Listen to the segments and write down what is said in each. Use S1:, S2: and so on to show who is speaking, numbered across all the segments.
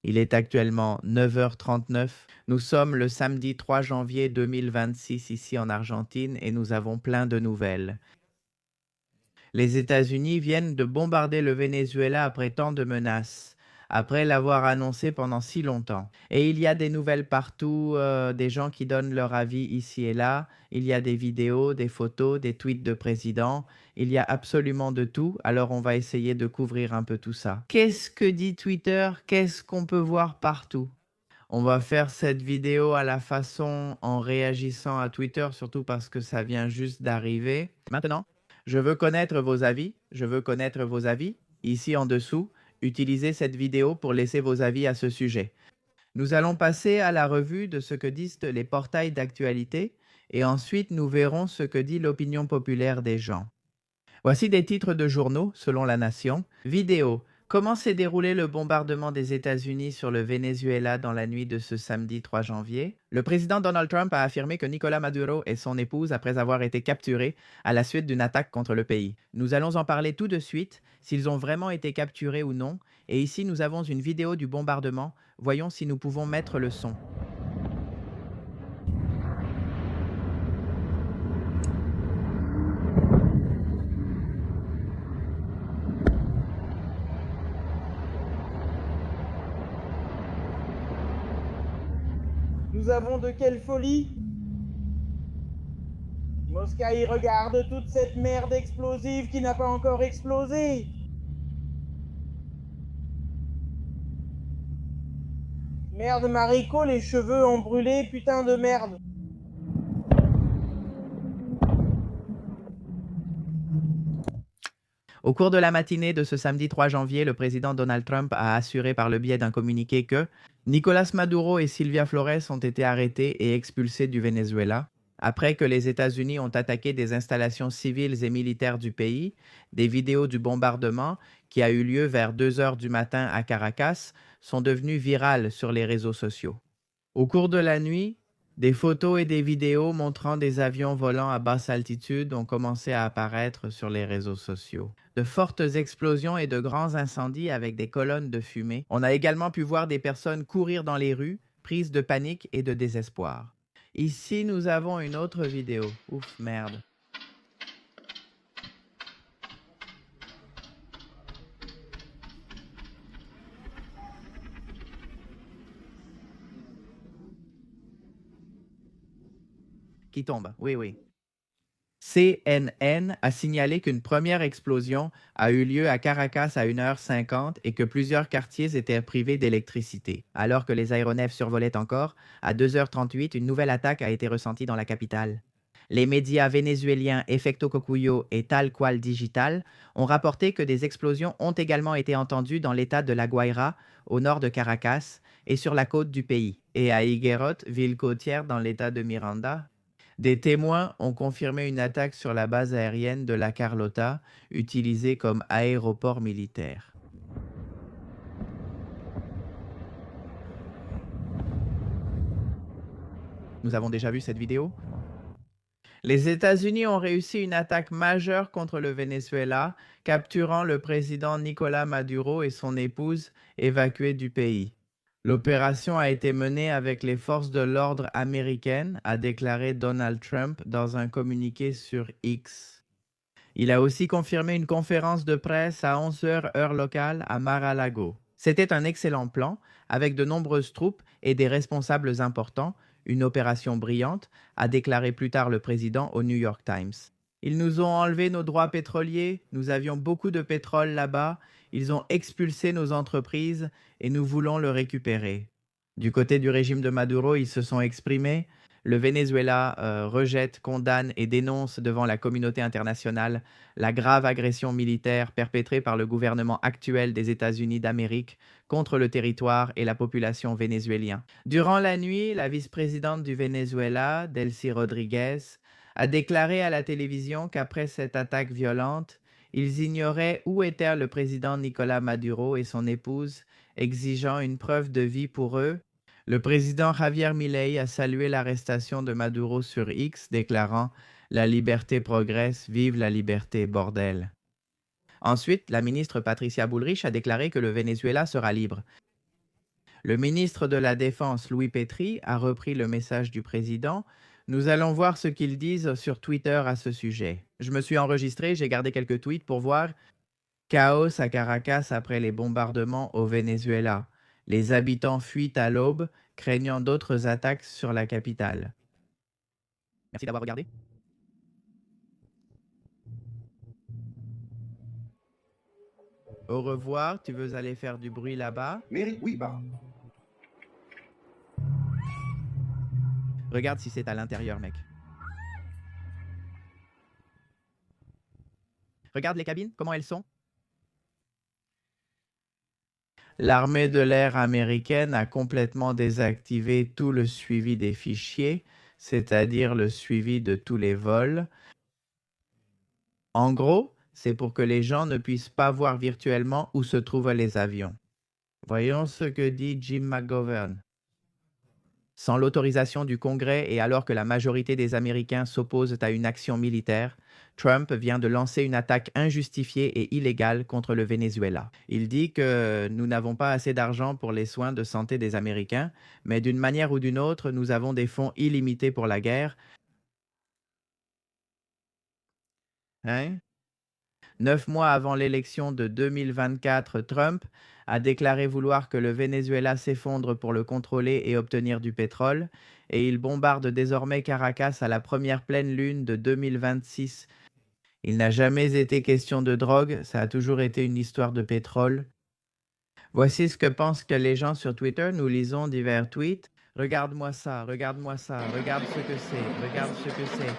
S1: Il est actuellement 9h39. Nous sommes le samedi 3 janvier 2026 ici en Argentine et nous avons plein de nouvelles. Les États-Unis viennent de bombarder le Venezuela après tant de menaces, après l'avoir annoncé pendant si longtemps. Et il y a des nouvelles partout, des gens qui donnent leur avis ici et là. Il y a des vidéos, des photos, des tweets de présidents. Il y a absolument de tout. Alors on va essayer de couvrir un peu tout ça. Qu'est-ce que dit Twitter? Qu'est-ce qu'on peut voir partout? On va faire cette vidéo à la façon en réagissant à Twitter, surtout parce que ça vient juste d'arriver. Maintenant, je veux connaître vos avis. Je veux connaître vos avis. Ici en dessous, utilisez cette vidéo pour laisser vos avis à ce sujet. Nous allons passer à la revue de ce que disent les portails d'actualité et ensuite nous verrons ce que dit l'opinion populaire des gens. Voici des titres de journaux selon La Nation. Vidéo. Comment s'est déroulé le bombardement des États-Unis sur le Venezuela dans la nuit de ce samedi 3 janvier? Le président Donald Trump a affirmé que Nicolás Maduro et son épouse après avoir été capturés à la suite d'une attaque contre le pays. Nous allons en parler tout de suite, s'ils ont vraiment été capturés ou non. Et ici, nous avons une vidéo du bombardement. Voyons si nous pouvons mettre le son.
S2: Nous avons de quelle folie? Moscaï regarde toute cette merde explosive qui n'a pas encore explosé. Merde Mariko, les cheveux ont brûlé, putain de merde.
S1: Au cours de la matinée de ce samedi 3 janvier, le président Donald Trump a assuré par le biais d'un communiqué que Nicolás Maduro et Silvia Flores ont été arrêtés et expulsés du Venezuela après que les États-Unis ont attaqué des installations civiles et militaires du pays. Des vidéos du bombardement qui a eu lieu vers 2 heures du matin à Caracas sont devenues virales sur les réseaux sociaux. Au cours de la nuit, des photos et des vidéos montrant des avions volant à basse altitude ont commencé à apparaître sur les réseaux sociaux. De fortes explosions et de grands incendies avec des colonnes de fumée. On a également pu voir des personnes courir dans les rues, prises de panique et de désespoir. Ici, nous avons une autre vidéo. Ouf, merde. Qui tombe, oui, oui. CNN a signalé qu'une première explosion a eu lieu à Caracas à 1h50 et que plusieurs quartiers étaient privés d'électricité. Alors que les aéronefs survolaient encore, à 2h38, une nouvelle attaque a été ressentie dans la capitale. Les médias vénézuéliens Efecto Cocuyo et Tal Cual Digital ont rapporté que des explosions ont également été entendues dans l'état de La Guaira, au nord de Caracas, et sur la côte du pays, et à Higuerot, ville côtière dans l'état de Miranda. Des témoins ont confirmé une attaque sur la base aérienne de La Carlota, utilisée comme aéroport militaire. Nous avons déjà vu cette vidéo? Les États-Unis ont réussi une attaque majeure contre le Venezuela, capturant le président Nicolás Maduro et son épouse évacués du pays. L'opération a été menée avec les forces de l'ordre américaines, a déclaré Donald Trump dans un communiqué sur X. Il a aussi confirmé une conférence de presse à 11h heure locale à Mar-a-Lago. C'était un excellent plan, avec de nombreuses troupes et des responsables importants, une opération brillante, a déclaré plus tard le président au New York Times. Ils nous ont enlevé nos droits pétroliers, nous avions beaucoup de pétrole là-bas, ils ont expulsé nos entreprises et nous voulons le récupérer. Du côté du régime de Maduro, ils se sont exprimés. Le Venezuela rejette, condamne et dénonce devant la communauté internationale la grave agression militaire perpétrée par le gouvernement actuel des États-Unis d'Amérique contre le territoire et la population vénézuélien. Durant la nuit, la vice-présidente du Venezuela, Delcy Rodriguez, a déclaré à la télévision qu'après cette attaque violente, ils ignoraient où était le président Nicolás Maduro et son épouse, exigeant une preuve de vie pour eux. Le président Javier Milei a salué l'arrestation de Maduro sur X, déclarant « La liberté progresse, vive la liberté, bordel ». Ensuite, la ministre Patricia Bullrich a déclaré que le Venezuela sera libre. Le ministre de la Défense, Louis Petri, a repris le message du président. Nous allons voir ce qu'ils disent sur Twitter à ce sujet. Je me suis enregistré, j'ai gardé quelques tweets pour voir. Chaos à Caracas après les bombardements au Venezuela. Les habitants fuient à l'aube, craignant d'autres attaques sur la capitale. Merci d'avoir regardé. Au revoir, tu veux aller faire du bruit là-bas?
S3: Mairie, oui, bah.
S1: Regarde si c'est à l'intérieur, mec. Regarde les cabines, comment elles sont. L'armée de l'air américaine a complètement désactivé tout le suivi des fichiers, c'est-à-dire le suivi de tous les vols. En gros, c'est pour que les gens ne puissent pas voir virtuellement où se trouvent les avions. Voyons ce que dit Jim McGovern. Sans l'autorisation du Congrès et alors que la majorité des Américains s'opposent à une action militaire, Trump vient de lancer une attaque injustifiée et illégale contre le Venezuela. Il dit que nous n'avons pas assez d'argent pour les soins de santé des Américains, mais d'une manière ou d'une autre, nous avons des fonds illimités pour la guerre. Hein? 9 mois avant l'élection de 2024, Trump a déclaré vouloir que le Venezuela s'effondre pour le contrôler et obtenir du pétrole, et il bombarde désormais Caracas à la première pleine lune de 2026. Il n'a jamais été question de drogue, ça a toujours été une histoire de pétrole. Voici ce que pensent les gens sur Twitter. Nous lisons divers tweets. Regarde-moi ça, regarde ce que c'est, regarde ce que c'est.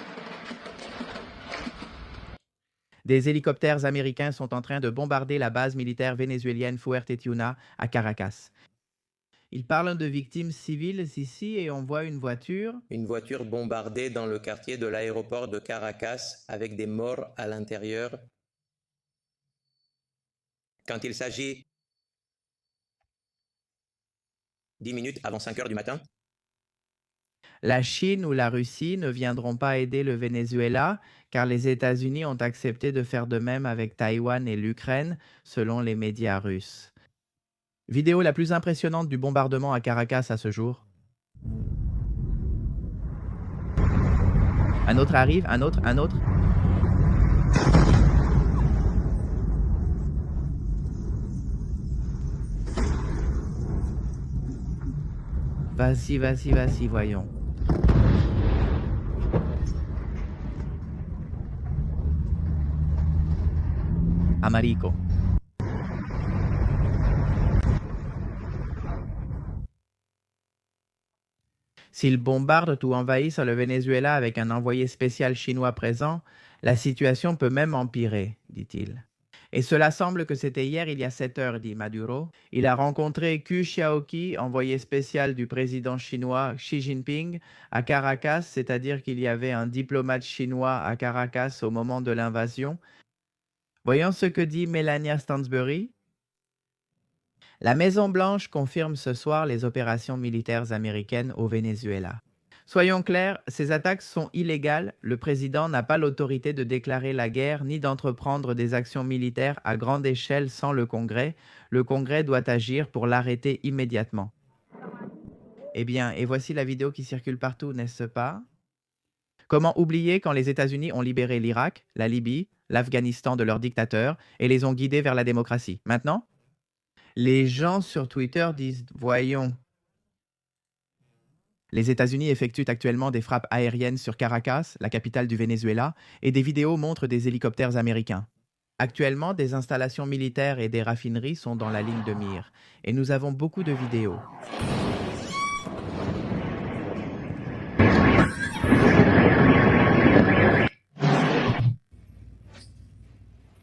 S1: Des hélicoptères américains sont en train de bombarder la base militaire vénézuélienne Fuerte Tiuna à Caracas. Ils parlent de victimes civiles ici et on voit une voiture.
S4: Une voiture bombardée dans le quartier de l'aéroport de Caracas avec des morts à l'intérieur. Quand il s'agit 10 minutes avant 5 heures du matin.
S1: La Chine ou la Russie ne viendront pas aider le Venezuela car les États-Unis ont accepté de faire de même avec Taïwan et l'Ukraine, selon les médias russes. Vidéo la plus impressionnante du bombardement à Caracas à ce jour. Un autre arrive, un autre. Vas-y, voyons. Amarico. S'ils bombardent ou envahissent le Venezuela avec un envoyé spécial chinois présent, la situation peut même empirer, dit-il. Et cela semble que c'était hier il y a 7 heures, dit Maduro. Il a rencontré Xu Xiaoqi, envoyé spécial du président chinois Xi Jinping, à Caracas, c'est-à-dire qu'il y avait un diplomate chinois à Caracas au moment de l'invasion. Voyons ce que dit Melania Stansbury. La Maison-Blanche confirme ce soir les opérations militaires américaines au Venezuela. Soyons clairs, ces attaques sont illégales. Le président n'a pas l'autorité de déclarer la guerre ni d'entreprendre des actions militaires à grande échelle sans le Congrès. Le Congrès doit agir pour l'arrêter immédiatement. Eh bien, et voici la vidéo qui circule partout, n'est-ce pas? Comment oublier quand les États-Unis ont libéré l'Irak, la Libye, l'Afghanistan de leurs dictateurs et les ont guidés vers la démocratie? Maintenant, les gens sur Twitter disent « Voyons ». Les États-Unis effectuent actuellement des frappes aériennes sur Caracas, la capitale du Venezuela, et des vidéos montrent des hélicoptères américains. Actuellement, des installations militaires et des raffineries sont dans la ligne de mire, et nous avons beaucoup de vidéos.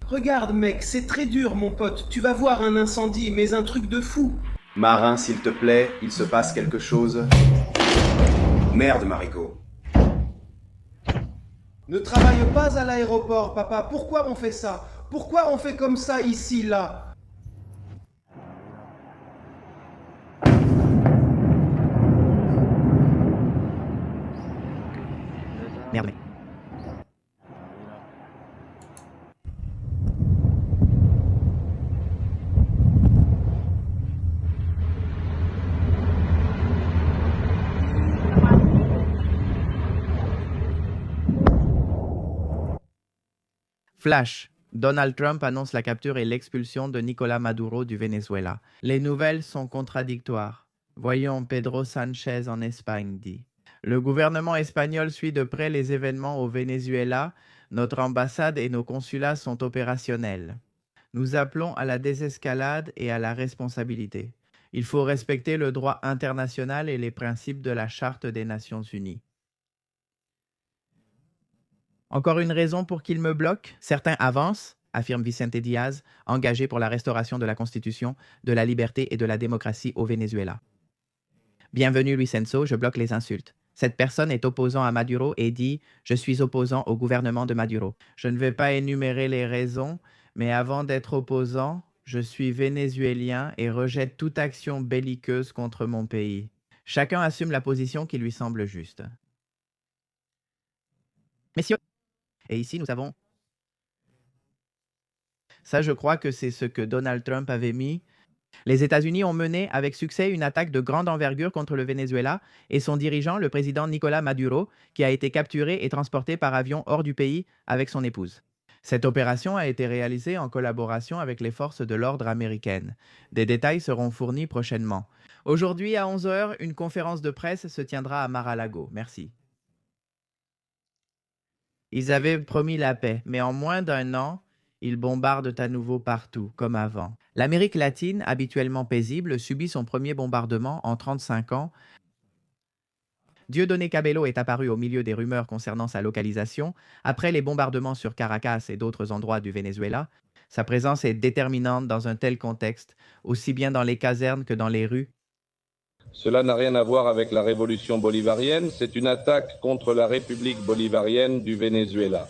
S5: Regarde mec, c'est très dur mon pote, tu vas voir un incendie, mais un truc de fou.
S3: Marin, s'il te plaît, il se passe quelque chose. Merde, Marico.
S5: Ne travaille pas à l'aéroport, papa, pourquoi on fait ça? Pourquoi on fait comme ça ici, là?
S1: Merde. Flash. Donald Trump annonce la capture et l'expulsion de Nicolás Maduro du Venezuela. Les nouvelles sont contradictoires. Voyons Pedro Sánchez en Espagne dit. Le gouvernement espagnol suit de près les événements au Venezuela. Notre ambassade et nos consulats sont opérationnels. Nous appelons à la désescalade et à la responsabilité. Il faut respecter le droit international et les principes de la Charte des Nations Unies. Encore une raison pour qu'il me bloque? Certains avancent, affirme Vicente Diaz, engagé pour la restauration de la Constitution, de la liberté et de la démocratie au Venezuela. Bienvenue Luis Enzo, je bloque les insultes. Cette personne est opposant à Maduro et dit « Je suis opposant au gouvernement de Maduro ». Je ne vais pas énumérer les raisons, mais avant d'être opposant, je suis vénézuélien et rejette toute action belliqueuse contre mon pays. Chacun assume la position qui lui semble juste. Messieurs, et ici nous avons... Ça, je crois que c'est ce que Donald Trump avait mis. Les États-Unis ont mené avec succès une attaque de grande envergure contre le Venezuela et son dirigeant, le président Nicolás Maduro, qui a été capturé et transporté par avion hors du pays avec son épouse. Cette opération a été réalisée en collaboration avec les forces de l'ordre américaines. Des détails seront fournis prochainement. Aujourd'hui, à 11 h, une conférence de presse se tiendra à Mar-a-Lago. Merci. Ils avaient promis la paix, mais en moins d'1 an, ils bombardent à nouveau partout, comme avant. L'Amérique latine, habituellement paisible, subit son premier bombardement en 35 ans. Dieudonné Cabello est apparu au milieu des rumeurs concernant sa localisation. Après les bombardements sur Caracas et d'autres endroits du Venezuela, sa présence est déterminante dans un tel contexte, aussi bien dans les casernes que dans les rues.
S6: Cela n'a rien à voir avec la révolution bolivarienne, c'est une attaque contre la République bolivarienne du Venezuela.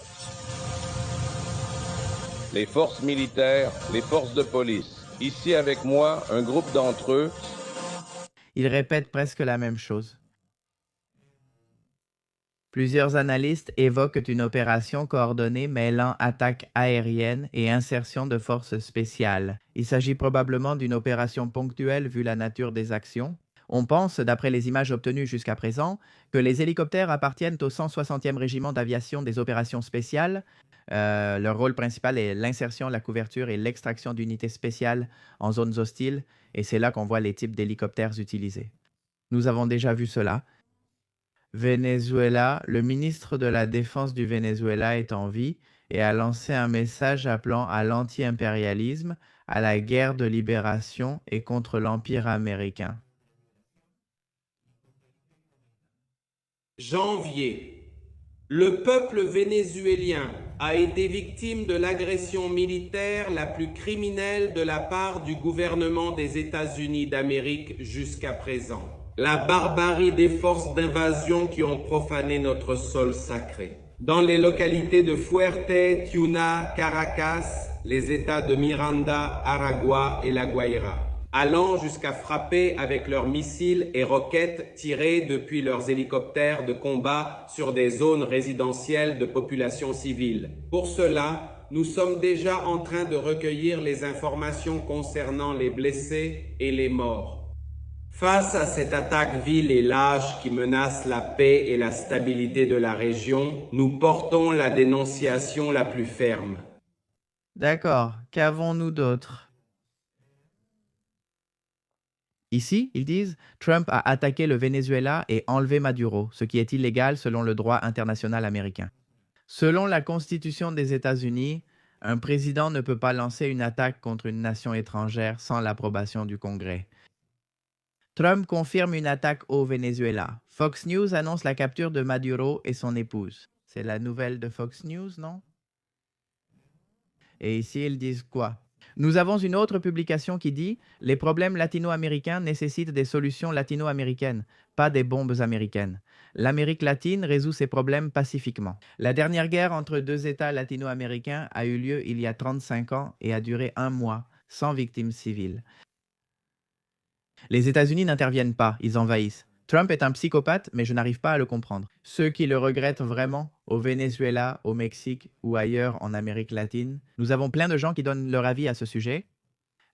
S6: Les forces militaires, les forces de police, ici avec moi, un groupe d'entre eux.
S1: Ils répètent presque la même chose. Plusieurs analystes évoquent une opération coordonnée mêlant attaque aérienne et insertion de forces spéciales. Il s'agit probablement d'une opération ponctuelle vu la nature des actions. On pense, d'après les images obtenues jusqu'à présent, que les hélicoptères appartiennent au 160e régiment d'aviation des opérations spéciales. Leur rôle principal est l'insertion, la couverture et l'extraction d'unités spéciales en zones hostiles, et c'est là qu'on voit les types d'hélicoptères utilisés. Nous avons déjà vu cela. Venezuela, le ministre de la Défense du Venezuela est en vie et a lancé un message appelant à l'anti-impérialisme, à la guerre de libération et contre l'Empire américain.
S5: Janvier. Le peuple vénézuélien a été victime de l'agression militaire la plus criminelle de la part du gouvernement des États-Unis d'Amérique jusqu'à présent. La barbarie des forces d'invasion qui ont profané notre sol sacré. Dans les localités de Fuerte, Tiuna, Caracas, les États de Miranda, Aragua et La Guaira, allant jusqu'à frapper avec leurs missiles et roquettes tirés depuis leurs hélicoptères de combat sur des zones résidentielles de population civile. Pour cela, nous sommes déjà en train de recueillir les informations concernant les blessés et les morts. Face à cette attaque vile et lâche qui menace la paix et la stabilité de la région, nous portons la dénonciation la plus ferme.
S1: D'accord, qu'avons-nous d'autre? Ici, ils disent, Trump a attaqué le Venezuela et enlevé Maduro, ce qui est illégal selon le droit international américain. Selon la Constitution des États-Unis, un président ne peut pas lancer une attaque contre une nation étrangère sans l'approbation du Congrès. Trump confirme une attaque au Venezuela. Fox News annonce la capture de Maduro et son épouse. C'est la nouvelle de Fox News, non? Et ici, ils disent quoi? Nous avons une autre publication qui dit « Les problèmes latino-américains nécessitent des solutions latino-américaines, pas des bombes américaines. L'Amérique latine résout ses problèmes pacifiquement. » La dernière guerre entre deux États latino-américains a eu lieu il y a 35 ans et a duré 1 mois, sans victimes civiles. Les États-Unis n'interviennent pas, ils envahissent. Trump est un psychopathe, mais je n'arrive pas à le comprendre. Ceux qui le regrettent vraiment, au Venezuela, au Mexique ou ailleurs en Amérique latine, nous avons plein de gens qui donnent leur avis à ce sujet.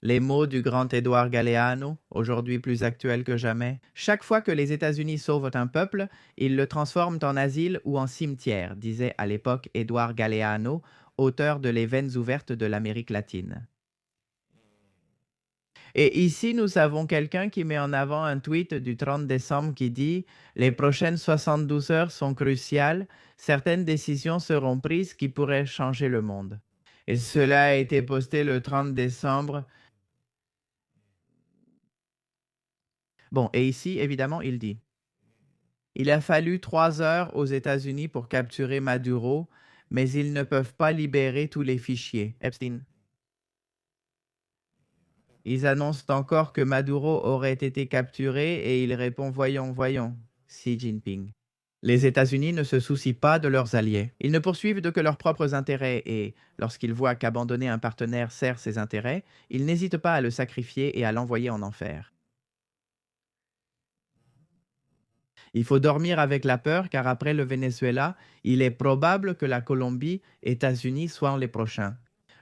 S1: Les mots du grand Édouard Galeano, aujourd'hui plus actuels que jamais. Chaque fois que les États-Unis sauvent un peuple, ils le transforment en asile ou en cimetière, disait à l'époque Édouard Galeano, auteur de Les veines ouvertes de l'Amérique latine. Et ici, nous avons quelqu'un qui met en avant un tweet du 30 décembre qui dit « Les prochaines 72 heures sont cruciales. Certaines décisions seront prises qui pourraient changer le monde. » Et cela a été posté le 30 décembre. Bon, et ici, évidemment, il dit « Il a fallu 3 heures aux États-Unis pour capturer Maduro, mais ils ne peuvent pas libérer tous les fichiers. » Epstein. Ils annoncent encore que Maduro aurait été capturé et il répond « Voyons, voyons, Xi Jinping. » Les États-Unis ne se soucient pas de leurs alliés. Ils ne poursuivent que leurs propres intérêts et, lorsqu'ils voient qu'abandonner un partenaire sert ses intérêts, ils n'hésitent pas à le sacrifier et à l'envoyer en enfer. Il faut dormir avec la peur car après le Venezuela, il est probable que la Colombie et les États-Unis soient les prochains.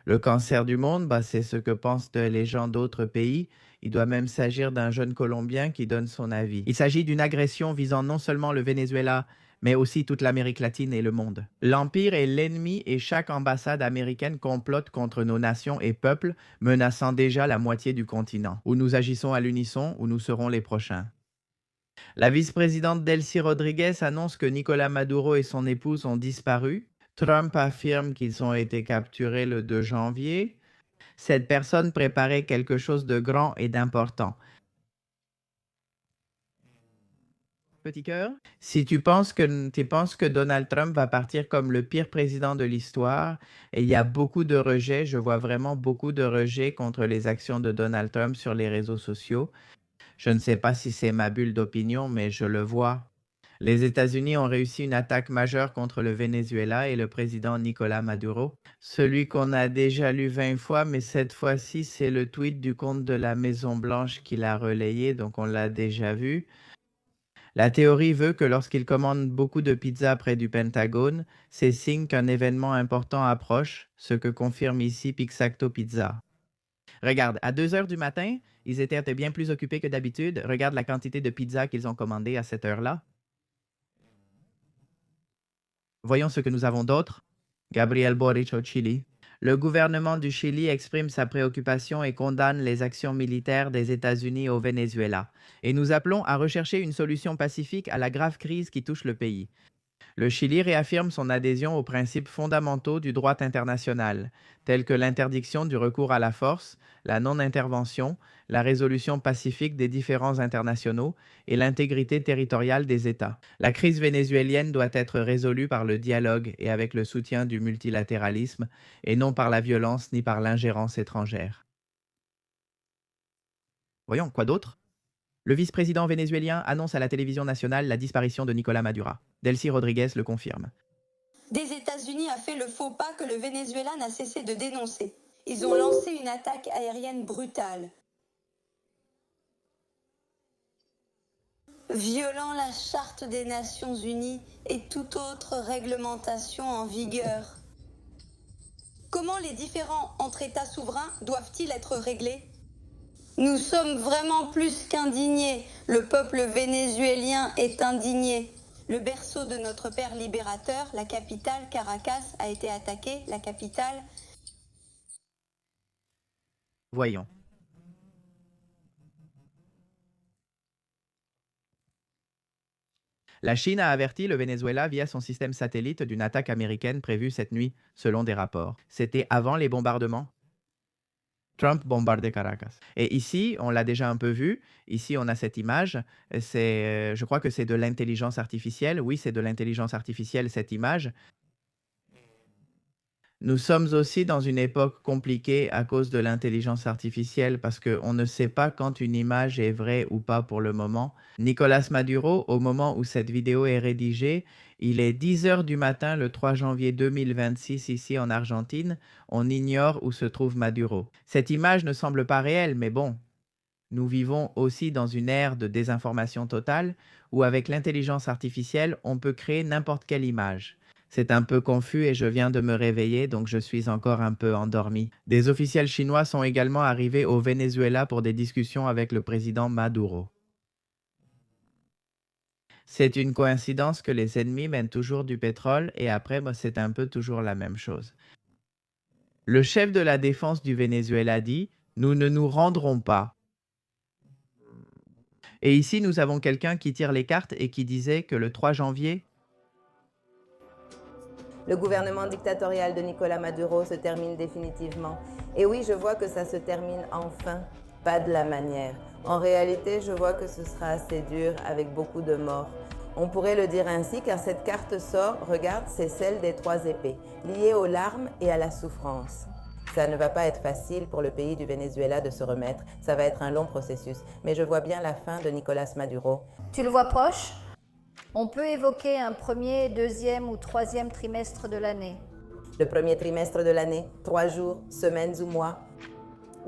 S1: Le cancer du monde, c'est ce que pensent les gens d'autres pays. Il doit même s'agir d'un jeune Colombien qui donne son avis. Il s'agit d'une agression visant non seulement le Venezuela, mais aussi toute l'Amérique latine et le monde. L'Empire est l'ennemi et chaque ambassade américaine complote contre nos nations et peuples, menaçant déjà la moitié du continent. Ou nous agissons à l'unisson, ou nous serons les prochains. La vice-présidente Delcy Rodriguez annonce que Nicolás Maduro et son épouse ont disparu. Trump affirme qu'ils ont été capturés le 2 janvier. Cette personne préparait quelque chose de grand et d'important. Petit cœur, si tu penses que Donald Trump va partir comme le pire président de l'histoire, et il y a beaucoup de rejets, je vois vraiment beaucoup de rejets contre les actions de Donald Trump sur les réseaux sociaux. Je ne sais pas si c'est ma bulle d'opinion, mais je le vois. Les États-Unis ont réussi une attaque majeure contre le Venezuela et le président Nicolás Maduro. Celui qu'on a déjà lu 20 fois, mais cette fois-ci, c'est le tweet du compte de la Maison-Blanche qui l'a relayé, donc on l'a déjà vu. La théorie veut que lorsqu'il commande beaucoup de pizzas près du Pentagone, c'est signe qu'un événement important approche, ce que confirme ici Pixacto Pizza. Regarde, à 2 heures du matin, ils étaient bien plus occupés que d'habitude. Regarde la quantité de pizzas qu'ils ont commandées à cette heure-là. Voyons ce que nous avons d'autre. Gabriel Boric au Chili. Le gouvernement du Chili exprime sa préoccupation et condamne les actions militaires des États-Unis au Venezuela. Et nous appelons à rechercher une solution pacifique à la grave crise qui touche le pays. Le Chili réaffirme son adhésion aux principes fondamentaux du droit international, tels que l'interdiction du recours à la force, la non-intervention, la résolution pacifique des différends internationaux et l'intégrité territoriale des États. La crise vénézuélienne doit être résolue par le dialogue et avec le soutien du multilatéralisme, et non par la violence ni par l'ingérence étrangère. Voyons, quoi d'autre ? Le vice-président vénézuélien annonce à la télévision nationale la disparition de Nicolás Maduro. Delcy Rodriguez le confirme.
S7: Des États-Unis a fait le faux pas que le Venezuela n'a cessé de dénoncer. Ils ont lancé une attaque aérienne brutale, violant la Charte des Nations Unies et toute autre réglementation en vigueur. Comment les différends entre États souverains doivent-ils être réglés ? Nous sommes vraiment plus qu'indignés. Le peuple vénézuélien est indigné. Le berceau de notre père libérateur, la capitale, Caracas, a été attaquée. La capitale...
S1: Voyons. La Chine a averti le Venezuela via son système satellite d'une attaque américaine prévue cette nuit, selon des rapports. C'était avant les bombardements. Trump bombarde Caracas. Et ici, on l'a déjà un peu vu, ici on a cette image, je crois que c'est de l'intelligence artificielle, oui c'est de l'intelligence artificielle cette image. Nous sommes aussi dans une époque compliquée à cause de l'intelligence artificielle parce qu'on ne sait pas quand une image est vraie ou pas pour le moment. Nicolás Maduro, au moment où cette vidéo est rédigée, il est 10 heures du matin le 3 janvier 2026 ici en Argentine. On ignore où se trouve Maduro. Cette image ne semble pas réelle, mais bon. Nous vivons aussi dans une ère de désinformation totale où avec l'intelligence artificielle, on peut créer n'importe quelle image. C'est un peu confus et je viens de me réveiller, donc je suis encore un peu endormi. Des officiels chinois sont également arrivés au Venezuela pour des discussions avec le président Maduro. C'est une coïncidence que les ennemis mènent toujours du pétrole et après, c'est un peu toujours la même chose. Le chef de la défense du Venezuela dit « Nous ne nous rendrons pas ». Et ici, nous avons quelqu'un qui tire les cartes et qui disait que le 3 janvier,
S8: le gouvernement dictatorial de Nicolás Maduro se termine définitivement. Et oui, je vois que ça se termine enfin, pas de la manière. En réalité, je vois que ce sera assez dur avec beaucoup de morts. On pourrait le dire ainsi car cette carte sort, regarde, c'est celle des 3 épées, liée aux larmes et à la souffrance. Ça ne va pas être facile pour le pays du Venezuela de se remettre, ça va être un long processus. Mais je vois bien la fin de Nicolás Maduro.
S9: Tu le vois proche ? On peut évoquer un premier, deuxième ou troisième trimestre de l'année.
S8: Le premier trimestre de l'année, 3 jours, semaines ou mois.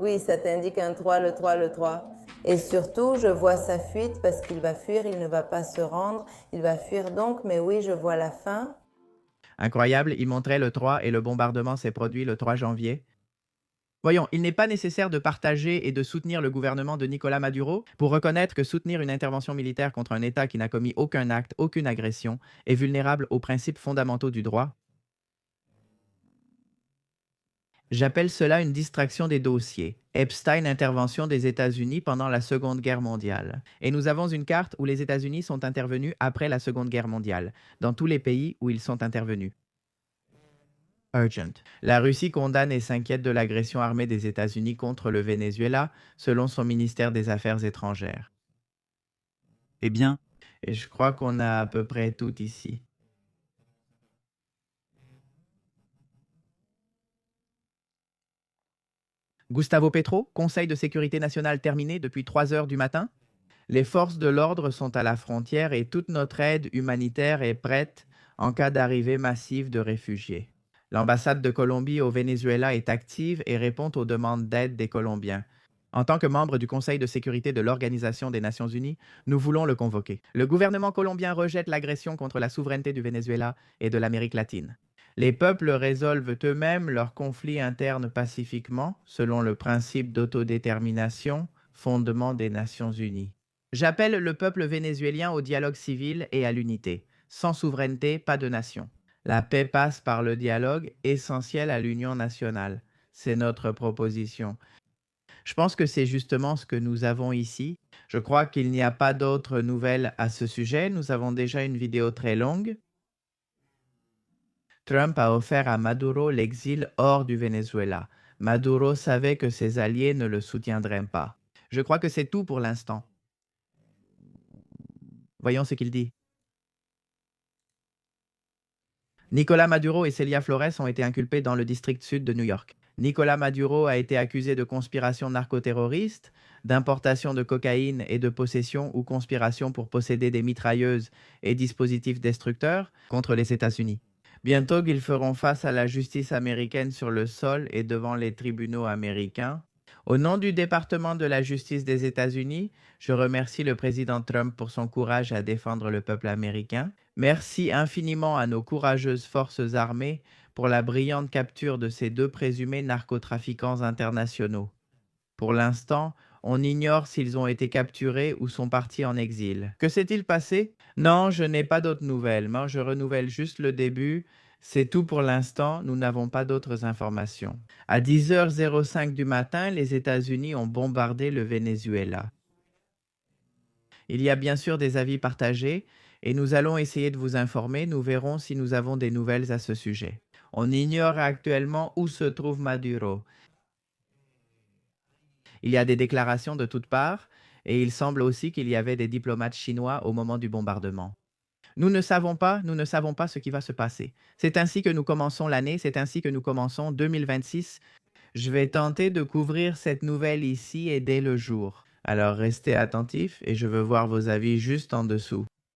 S8: Oui, ça t'indique un 3, le 3, le 3. Et surtout, je vois sa fuite parce qu'il va fuir, il ne va pas se rendre, il va fuir donc, mais oui, je vois la fin.
S1: incroyable, il montrait le 3 et le bombardement s'est produit le 3 janvier. Voyons, il n'est pas nécessaire de partager et de soutenir le gouvernement de Nicolás Maduro pour reconnaître que soutenir une intervention militaire contre un État qui n'a commis aucun acte, aucune agression, est vulnérable aux principes fondamentaux du droit. J'appelle cela une distraction des dossiers. Epstein, intervention des États-Unis pendant la Seconde Guerre mondiale. Et nous avons une carte où les États-Unis sont intervenus après la Seconde Guerre mondiale, dans tous les pays où ils sont intervenus. Urgent. La Russie condamne et s'inquiète de l'agression armée des États-Unis contre le Venezuela, selon son ministère des Affaires étrangères.
S10: Eh bien,
S1: Et je crois qu'on a à peu près tout ici. Gustavo Petro, Conseil de sécurité nationale terminé depuis 3 heures du matin. Les forces de l'ordre sont à la frontière et toute notre aide humanitaire est prête en cas d'arrivée massive de réfugiés. L'ambassade de Colombie au Venezuela est active et répond aux demandes d'aide des Colombiens. En tant que membre du Conseil de sécurité de l'Organisation des Nations Unies, nous voulons le convoquer. Le gouvernement colombien rejette l'agression contre la souveraineté du Venezuela et de l'Amérique latine. Les peuples résolvent eux-mêmes leurs conflits internes pacifiquement, selon le principe d'autodétermination, fondement des Nations Unies. J'appelle le peuple vénézuélien au dialogue civil et à l'unité. Sans souveraineté, pas de nation. La paix passe par le dialogue, essentiel à l'union nationale. C'est notre proposition. Je pense que c'est justement ce que nous avons ici. Je crois qu'il n'y a pas d'autres nouvelles à ce sujet. Nous avons déjà une vidéo très longue. Trump a offert à Maduro l'exil hors du Venezuela. Maduro savait que ses alliés ne le soutiendraient pas. Je crois que c'est tout pour l'instant. Voyons ce qu'il dit. Nicolás Maduro et Celia Flores ont été inculpés dans le district sud de New York. Nicolás Maduro a été accusé de conspiration narcoterroriste, d'importation de cocaïne et de possession ou conspiration pour posséder des mitrailleuses et dispositifs destructeurs contre les États-Unis. Bientôt, ils feront face à la justice américaine sur le sol et devant les tribunaux américains. Au nom du département de la justice des États-Unis, je remercie le président Trump pour son courage à défendre le peuple américain. Merci infiniment à nos courageuses forces armées pour la brillante capture de ces 2 présumés narcotrafiquants internationaux. Pour l'instant, on ignore s'ils ont été capturés ou sont partis en exil. Que s'est-il passé? Non, je n'ai pas d'autres nouvelles. Moi, je renouvelle juste le début. C'est tout pour l'instant, nous n'avons pas d'autres informations. À 10h05 du matin, les États-Unis ont bombardé le Venezuela. Il y a bien sûr des avis partagés et nous allons essayer de vous informer. Nous verrons si nous avons des nouvelles à ce sujet. On ignore actuellement où se trouve Maduro. Il y a des déclarations de toutes parts et il semble aussi qu'il y avait des diplomates chinois au moment du bombardement. Nous ne savons pas ce qui va se passer. C'est ainsi que nous commençons l'année, c'est ainsi que nous commençons 2026. Je vais tenter de couvrir cette nouvelle ici et dès le jour. Alors restez attentifs et je veux voir vos avis juste en dessous.